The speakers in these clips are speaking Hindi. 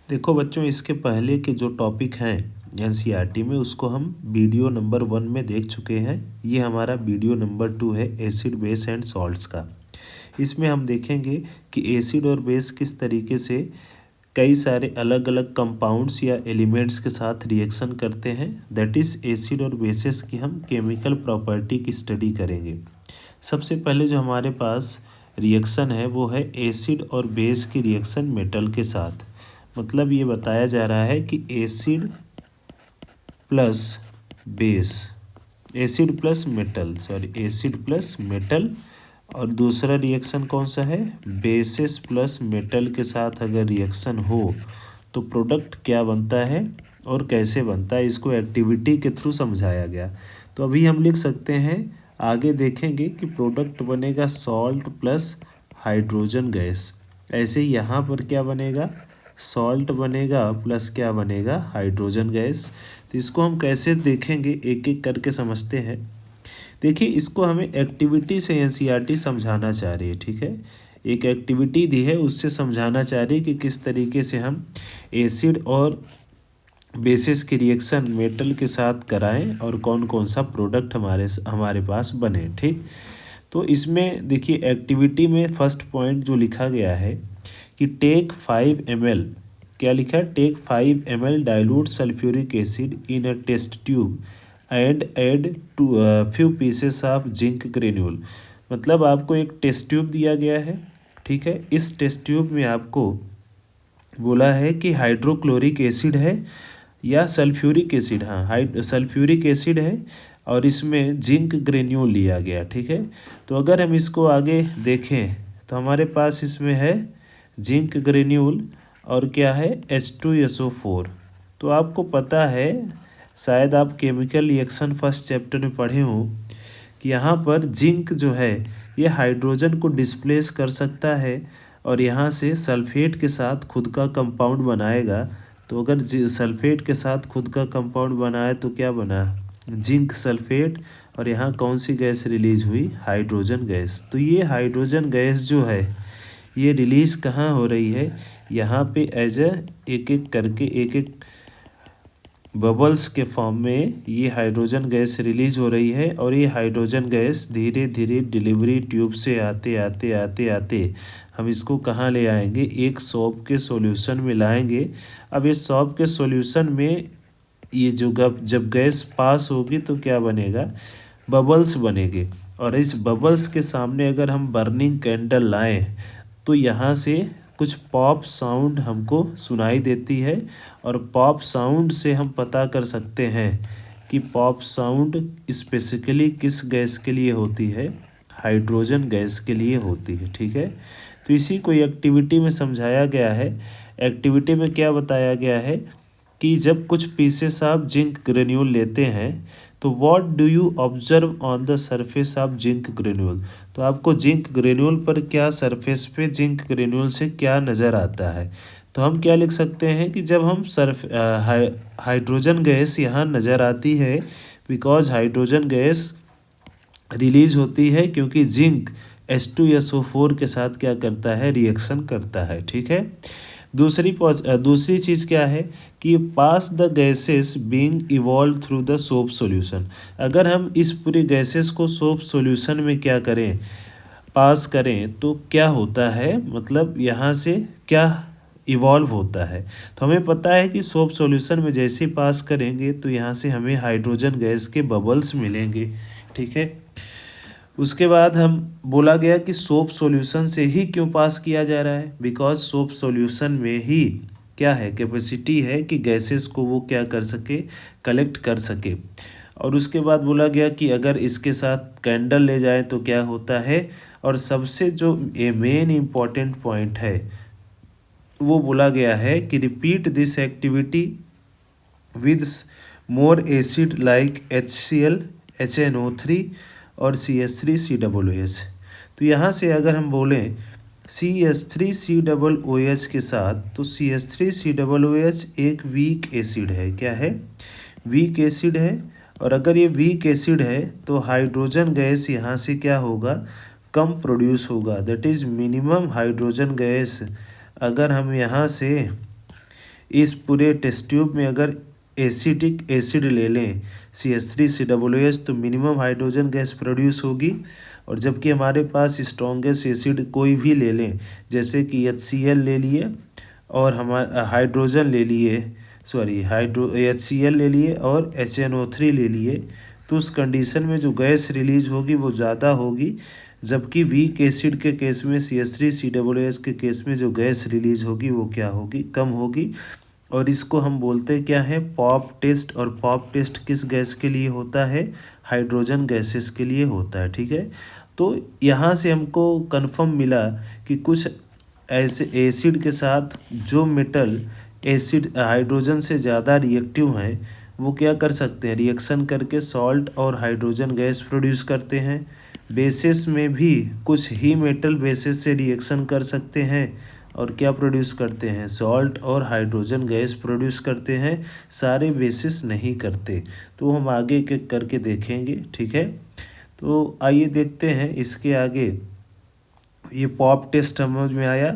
देखो बच्चों, इसके पहले के जो टॉपिक हैं एनसीईआरटी में उसको हम वीडियो नंबर 1 में देख चुके हैं। ये हमारा वीडियो नंबर 2 है एसिड बेस एंड सॉल्ट्स का। इसमें हम देखेंगे कि एसिड और बेस किस तरीके से कई सारे अलग अलग कंपाउंड्स या एलिमेंट्स के साथ रिएक्शन करते हैं। दैट इज़ एसिड और बेसिस की हम केमिकल प्रॉपर्टी की स्टडी करेंगे। सबसे पहले जो हमारे पास रिएक्शन है वो है एसिड और बेस की रिएक्शन मेटल के साथ। मतलब ये बताया जा रहा है कि acid plus base, acid plus metal, और दूसरा रिएक्शन कौन सा है, बेसिस प्लस मेटल के साथ अगर रिएक्शन हो तो प्रोडक्ट क्या बनता है और कैसे बनता है, इसको एक्टिविटी के थ्रू समझाया गया। तो अभी हम लिख सकते हैं, आगे देखेंगे कि प्रोडक्ट बनेगा सॉल्ट प्लस हाइड्रोजन गैस। ऐसे ही यहाँ पर क्या बनेगा, सॉल्ट बनेगा प्लस क्या बनेगा, हाइड्रोजन गैस। तो इसको हम कैसे देखेंगे, एक एक करके समझते हैं। देखिए, इसको हमें एक्टिविटी से एनसीईआरटी समझाना चाह रही है। ठीक है, एक एक्टिविटी दी है, उससे समझाना चाह रही है कि किस तरीके से हम एसिड और बेसिस की रिएक्शन मेटल के साथ कराएं और कौन कौन सा प्रोडक्ट हमारे पास बने। ठीक, तो इसमें देखिए एक्टिविटी में फर्स्ट पॉइंट जो लिखा गया है कि टेक 5 ml, क्या लिखा है, take 5 ml dilute sulphuric acid in a test tube and add to few pieces of zinc granule. मतलब आपको एक टेस्ट ट्यूब दिया गया है। ठीक है, इस टेस्ट ट्यूब में आपको बोला है कि हाइड्रोक्लोरिक एसिड है या सल्फ्यूरिक एसिड, हाँ सल्फ्यूरिक एसिड है, और इसमें जिंक ग्रेन्यूल लिया गया। ठीक है, तो अगर हम इसको आगे देखें तो हमारे पास इसमें है जिंक ग्रेन्यूल और क्या है, H2SO4। तो आपको पता है, शायद आप केमिकल रिएक्शन फर्स्ट चैप्टर में पढ़े हों कि यहाँ पर जिंक जो है ये हाइड्रोजन को डिस्प्लेस कर सकता है और यहाँ से सल्फेट के साथ खुद का कंपाउंड बनाएगा। तो अगर सल्फेट के साथ खुद का कंपाउंड बनाए तो क्या बना, जिंक सल्फेट, और यहाँ कौन सी गैस रिलीज हुई, हाइड्रोजन गैस। तो ये हाइड्रोजन गैस जो है ये रिलीज कहाँ हो रही है, यहाँ पे एज एक एक करके एक एक बबल्स के फॉर्म में ये हाइड्रोजन गैस रिलीज हो रही है। और ये हाइड्रोजन गैस धीरे धीरे डिलीवरी ट्यूब से आते आते आते आते हम इसको कहाँ ले आएंगे, एक सॉल्व के सॉल्यूशन में लाएंगे। अब इस सॉल्व के सॉल्यूशन में ये जो जब गैस पास होगी तो क्या बनेगा, बबल्स बनेंगे। और इस बबल्स के सामने अगर हम बर्निंग कैंडल लाएं तो यहाँ से कुछ पॉप साउंड हमको सुनाई देती है, और पॉप साउंड से हम पता कर सकते हैं कि पॉप साउंड स्पेसिफिकली किस गैस के लिए होती है, हाइड्रोजन गैस के लिए होती है। ठीक है, तो इसी को एक्टिविटी में समझाया गया है। एक्टिविटी में क्या बताया गया है कि जब कुछ पीसेस आप जिंक ग्रेन्यूल लेते हैं तो what do you observe on the surface of zinc granule. तो आपको जिंक ग्रेन्यूल पर क्या, सरफेस पे जिंक ग्रेन्यूल से क्या नज़र आता है। तो हम क्या लिख सकते हैं कि जब हम हाइड्रोजन गैस यहाँ नज़र आती है, बिकॉज हाइड्रोजन गैस रिलीज होती है क्योंकि जिंक H2SO4 के साथ क्या करता है, रिएक्शन करता है। ठीक है, दूसरी चीज़ क्या है कि pass the gases being evolve through the soap solution. अगर हम इस पूरी गैसेस को सोप सॉल्यूशन में क्या करें, पास करें, तो क्या होता है, मतलब यहाँ से क्या इवॉल्व होता है। तो हमें पता है कि सोप सॉल्यूशन में जैसे ही पास करेंगे तो यहाँ से हमें हाइड्रोजन गैस के बबल्स मिलेंगे। ठीक है, उसके बाद हम बोला गया कि सोप सॉल्यूशन से ही क्यों पास किया जा रहा है, बिकॉज सोप सॉल्यूशन में ही क्या है, कैपेसिटी है कि गैसेस को वो क्या कर सके, कलेक्ट कर सके। और उसके बाद बोला गया कि अगर इसके साथ कैंडल ले जाए तो क्या होता है। और सबसे जो मेन इम्पॉर्टेंट पॉइंट है वो बोला गया है कि repeat this activity with more acid like HCl, HNO3 और CH3COOH। तो यहाँ से अगर हम बोलें CH3COOH के साथ, तो CH3COOH एक वीक एसिड है। क्या है, वीक एसिड है। और अगर ये वीक एसिड है तो हाइड्रोजन गैस यहाँ से क्या होगा, कम प्रोड्यूस होगा। That is minimum hydrogen gas अगर हम यहाँ से इस पूरे टेस्ट ट्यूब में अगर एसिटिक एसिड ले लें CH3COOH तो मिनिमम हाइड्रोजन गैस प्रोड्यूस होगी। और जबकि हमारे पास स्ट्रॉन्गेस्ट एसिड कोई भी ले लें, जैसे कि HCl ले लिए और हमारा हाइड्रोजन ले लिए, HCl ले लिए और HNO3 ले लिए, तो उस कंडीशन में जो गैस रिलीज होगी वो ज़्यादा होगी। जबकि वीक एसिड के केस में CH3COOH के केस में जो गैस रिलीज होगी वो क्या होगी, कम होगी। और इसको हम बोलते क्या है, पॉप टेस्ट। और पॉप टेस्ट किस गैस के लिए होता है, हाइड्रोजन गैसेस के लिए होता है। ठीक है, तो यहाँ से हमको कंफर्म मिला कि कुछ ऐसे एसिड के साथ जो मेटल एसिड हाइड्रोजन से ज़्यादा रिएक्टिव हैं वो क्या कर सकते हैं, रिएक्शन करके सॉल्ट और हाइड्रोजन गैस प्रोड्यूस करते हैं। बेसिस में भी कुछ ही मेटल बेसिस से रिएक्शन कर सकते हैं और क्या प्रोड्यूस करते हैं, सॉल्ट और हाइड्रोजन गैस प्रोड्यूस करते हैं, सारे बेसिस नहीं करते। तो हम आगे एक एक करके देखेंगे। ठीक है, तो आइए देखते हैं इसके आगे। ये पॉप टेस्ट समझ में आया।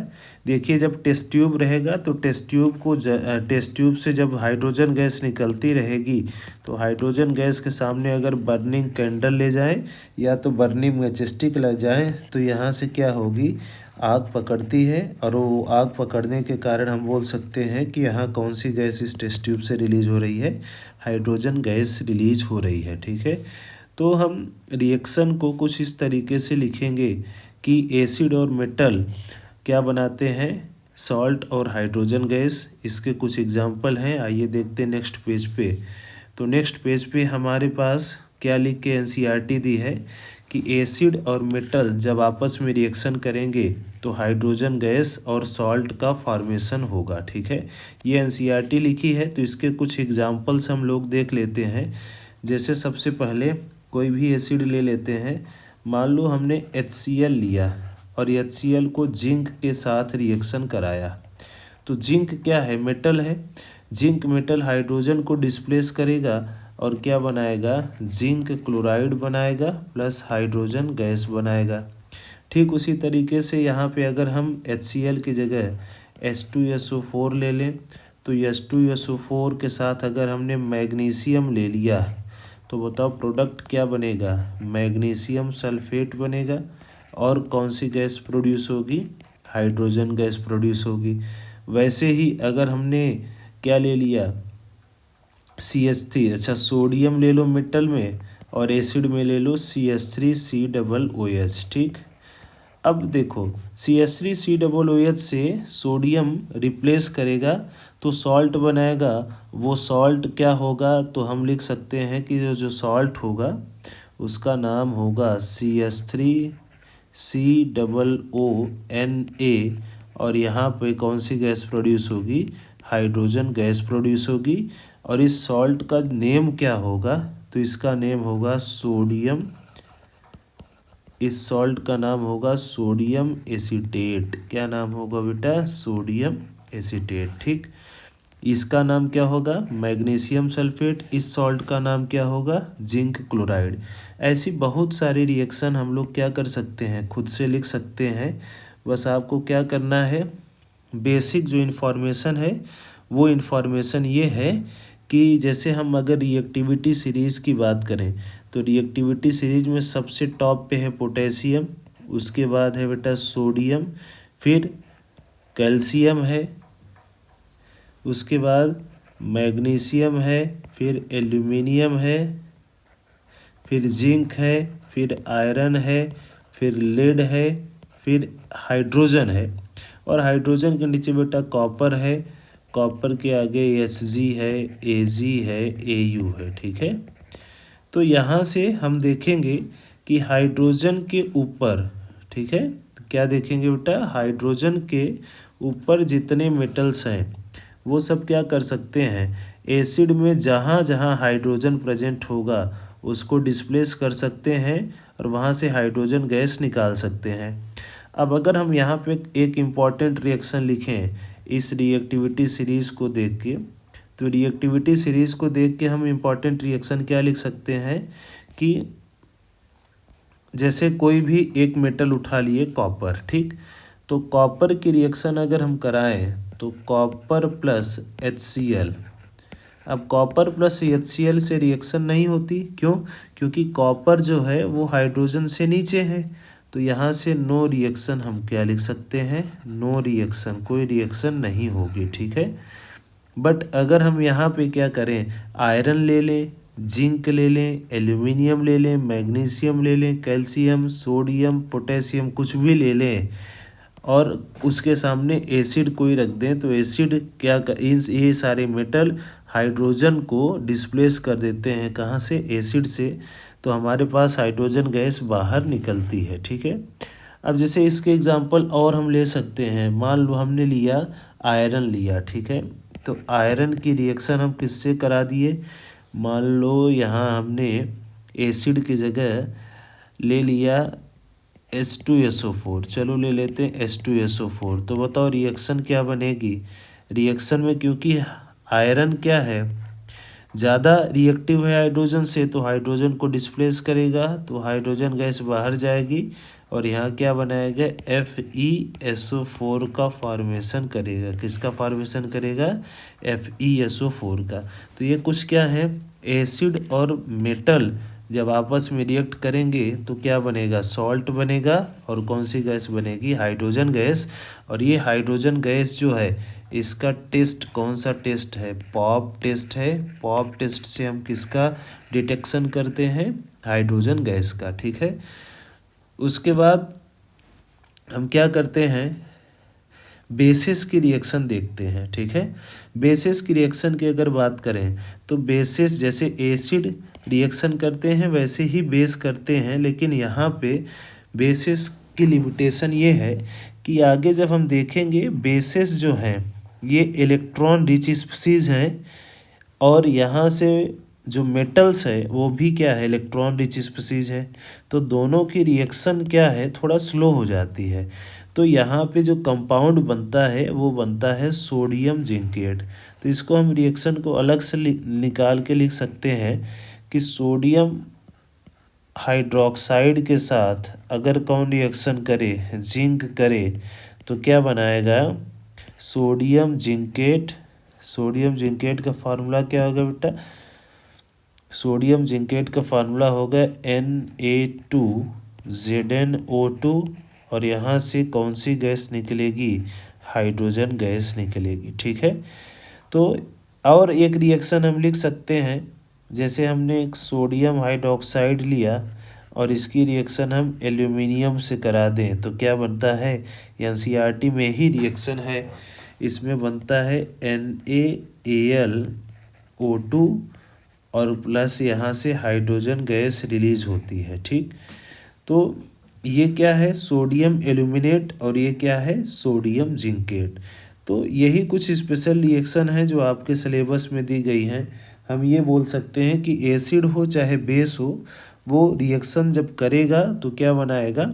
देखिए, जब टेस्ट ट्यूब रहेगा तो टेस्ट ट्यूब से जब हाइड्रोजन गैस निकलती रहेगी तो हाइड्रोजन गैस के सामने अगर बर्निंग कैंडल ले जाएं या तो बर्निंग मैचस्टिक ले जाएं तो यहाँ से क्या होगी, आग पकड़ती है। और वो आग पकड़ने के कारण हम बोल सकते हैं कि यहाँ कौन सी गैस इस टेस्ट ट्यूब से रिलीज हो रही है, हाइड्रोजन गैस रिलीज हो रही है। ठीक है, तो हम रिएक्शन को कुछ इस तरीके से लिखेंगे कि एसिड और मेटल क्या बनाते हैं, सॉल्ट और हाइड्रोजन गैस। इसके कुछ एग्जाम्पल हैं, आइए देखते हैं नेक्स्ट पेज पे। तो नेक्स्ट पेज पे हमारे पास क्या लिख के NCERT दी है कि एसिड और मेटल जब आपस में रिएक्शन करेंगे तो हाइड्रोजन गैस और सॉल्ट का फॉर्मेशन होगा। ठीक है, ये NCERT लिखी है, तो इसके कुछ एग्जाम्पल्स हम लोग देख लेते हैं। जैसे सबसे पहले कोई भी एसिड ले लेते हैं, मान लो हमने HCl लिया और HCl को जिंक के साथ रिएक्शन कराया। तो जिंक क्या है, मेटल है। जिंक मेटल हाइड्रोजन को डिस्प्लेस करेगा और क्या बनाएगा, जिंक क्लोराइड बनाएगा प्लस हाइड्रोजन गैस बनाएगा। ठीक उसी तरीके से यहाँ पे अगर हम HCl की जगह H2SO4 ले लें तो H2SO4 के साथ अगर हमने मैग्नीशियम ले लिया तो बताओ प्रोडक्ट क्या बनेगा, मैग्नीशियम सल्फेट बनेगा। और कौन सी गैस प्रोड्यूस होगी, हाइड्रोजन गैस प्रोड्यूस होगी। वैसे ही अगर हमने क्या ले लिया, CH3, अच्छा सोडियम ले लो मेटल में और एसिड में ले लो CH3COOH। ठीक, अब देखो CH3COOH से सोडियम रिप्लेस करेगा तो सॉल्ट बनाएगा। वो सॉल्ट क्या होगा, तो हम लिख सकते हैं कि जो सॉल्ट होगा उसका नाम होगा CH3COONA। और यहाँ पे कौन सी गैस प्रोड्यूस होगी, हाइड्रोजन गैस प्रोड्यूस होगी। और इस सॉल्ट का नेम क्या होगा, तो इसका नेम होगा सोडियम। इस सॉल्ट का नाम होगा सोडियम एसीटेट। क्या नाम होगा बेटा, सोडियम एसीटेट। ठीक, इसका नाम क्या होगा, मैग्नीशियम सल्फेट। इस सॉल्ट का नाम क्या होगा, जिंक क्लोराइड। ऐसी बहुत सारी रिएक्शन हम लोग क्या कर सकते हैं, खुद से लिख सकते हैं। बस आपको क्या करना है, बेसिक जो इन्फॉर्मेशन है वो इन्फॉर्मेशन ये है कि जैसे हम अगर रिएक्टिविटी सीरीज़ की बात करें तो रिएक्टिविटी सीरीज में सबसे टॉप पे है पोटेशियम, उसके बाद है बेटा सोडियम, फिर कैल्शियम है, उसके बाद मैग्नीशियम है, फिर एल्यूमिनियम है, फिर जिंक है, फिर आयरन है, फिर लेड है, फिर हाइड्रोजन है। और हाइड्रोजन के नीचे बेटा कॉपर है, कॉपर के आगे Hg है, Ag है, Au है। ठीक है, तो यहाँ से हम देखेंगे कि हाइड्रोजन के ऊपर, ठीक है, तो क्या देखेंगे बेटा, हाइड्रोजन के ऊपर जितने मेटल्स हैं वो सब क्या कर सकते हैं, एसिड में जहाँ जहाँ हाइड्रोजन प्रेजेंट होगा उसको डिस्प्लेस कर सकते हैं और वहाँ से हाइड्रोजन गैस निकाल सकते हैं। अब अगर हम यहाँ पे एक इम्पॉर्टेंट रिएक्शन लिखें इस रिएक्टिविटी सीरीज़ को देख के, तो रिएक्टिविटी सीरीज़ को देख के हम इम्पॉर्टेंट रिएक्शन क्या लिख सकते हैं कि जैसे कोई भी एक मेटल उठा लिए कॉपर, ठीक, तो कॉपर की रिएक्शन अगर हम कराएं तो कॉपर प्लस HCl। अब कॉपर प्लस HCl से रिएक्शन नहीं होती, क्यों? क्योंकि कॉपर जो है वो हाइड्रोजन से नीचे है, तो यहाँ से नो रिएक्शन हम क्या लिख सकते हैं? नो रिएक्शन, कोई रिएक्शन नहीं होगी, ठीक है। बट अगर हम यहाँ पे क्या करें, आयरन ले लें, जिंक ले लें, एल्यूमिनियम ले लें, मैग्नीशियम ले लें, कैल्शियम, सोडियम, पोटेशियम, कुछ भी ले लें और उसके सामने एसिड कोई रख दें, तो एसिड क्या ये सारे मेटल हाइड्रोजन को डिस्प्लेस कर देते हैं, कहाँ से? एसिड से। तो हमारे पास हाइड्रोजन गैस बाहर निकलती है, ठीक है। अब जैसे इसके एग्जांपल और हम ले सकते हैं, मान लो हमने लिया आयरन लिया, ठीक है। तो आयरन की रिएक्शन हम किससे करा दिए? मान लो यहाँ हमने एसिड की जगह ले लिया H2SO4, चलो ले लेते हैं H2SO4। तो बताओ रिएक्शन क्या बनेगी? रिएक्शन में क्योंकि आयरन क्या है, ज़्यादा रिएक्टिव है हाइड्रोजन से, तो हाइड्रोजन को डिस्प्लेस करेगा, तो हाइड्रोजन गैस बाहर जाएगी और यहाँ क्या बनाएगा? FeSO4 का फॉर्मेशन करेगा। किसका फॉर्मेशन करेगा? FeSO4 का। तो ये कुछ क्या है, एसिड और मेटल जब आपस में रिएक्ट करेंगे तो क्या बनेगा? सॉल्ट बनेगा। और कौन सी गैस बनेगी? Hydrogen gas. और ये हाइड्रोजन गैस जो है इसका टेस्ट कौन सा टेस्ट है? पॉप टेस्ट है। पॉप टेस्ट से हम किसका डिटेक्शन करते हैं? हाइड्रोजन गैस का, ठीक है। उसके बाद हम क्या करते हैं? बेसिस की रिएक्शन देखते हैं, ठीक है। बेसिस की रिएक्शन की अगर बात करें तो बेसिस जैसे एसिड रिएक्शन करते हैं वैसे ही बेस करते हैं, लेकिन यहाँ पे बेसिस की लिमिटेशन ये है कि आगे जब हम देखेंगे बेसिस जो हैं ये इलेक्ट्रॉन रिच स्पीसीज हैं, और यहाँ से जो मेटल्स है वो भी क्या है? इलेक्ट्रॉन रिच स्पीसीज है। तो दोनों की रिएक्शन क्या है? थोड़ा स्लो हो जाती है। तो यहाँ पे जो कंपाउंड बनता है वो बनता है सोडियम जिंकेट। तो इसको हम रिएक्शन को अलग से निकाल के लिख सकते हैं कि सोडियम हाइड्रोक्साइड के साथ अगर कौन रिएक्शन करे? जिंक करे, तो क्या बनाएगा? Sodium zincate. सोडियम जिंकेट का फार्मूला क्या होगा बेटा? सोडियम जिंकेट का फार्मूला होगा Na2ZnO2, और यहाँ से कौन सी गैस निकलेगी? हाइड्रोजन गैस निकलेगी, ठीक है। तो और एक रिएक्शन हम लिख सकते हैं, जैसे हमने एक सोडियम हाइड्रोक्साइड लिया और इसकी रिएक्शन हम एल्यूमिनियम से करा दें तो क्या बनता है? NCERT में ही रिएक्शन है, इसमें बनता है NaAlO2 और प्लस यहाँ से हाइड्रोजन गैस रिलीज होती है, ठीक। तो ये क्या है? सोडियम एल्यूमिनेट, और ये क्या है? Sodium zincate. तो यही कुछ स्पेशल रिएक्शन है जो आपके सिलेबस में दी गई हैं। हम ये बोल सकते हैं कि एसिड हो चाहे बेस हो, वो रिएक्शन जब करेगा तो क्या बनाएगा?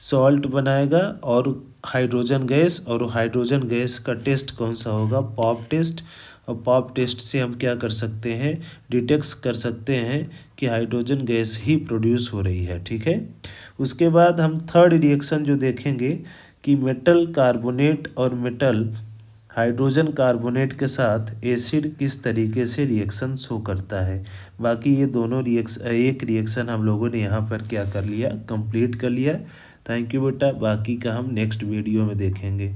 सॉल्ट बनाएगा और हाइड्रोजन गैस, और हाइड्रोजन गैस का टेस्ट कौन सा होगा? Pop test. और पॉप टेस्ट से हम क्या कर सकते हैं? डिटेक्ट कर सकते हैं कि हाइड्रोजन गैस ही प्रोड्यूस हो रही है, ठीक है। उसके बाद हम थर्ड रिएक्शन जो देखेंगे कि मेटल कार्बोनेट और मेटल हाइड्रोजन कार्बोनेट के साथ एसिड किस तरीके से रिएक्शन शो करता है। बाकी ये दोनों एक रिएक्शन हम लोगों ने यहाँ पर क्या कर लिया? कंप्लीट कर लिया। थैंक यू बेटा, बाकी का हम नेक्स्ट वीडियो में देखेंगे।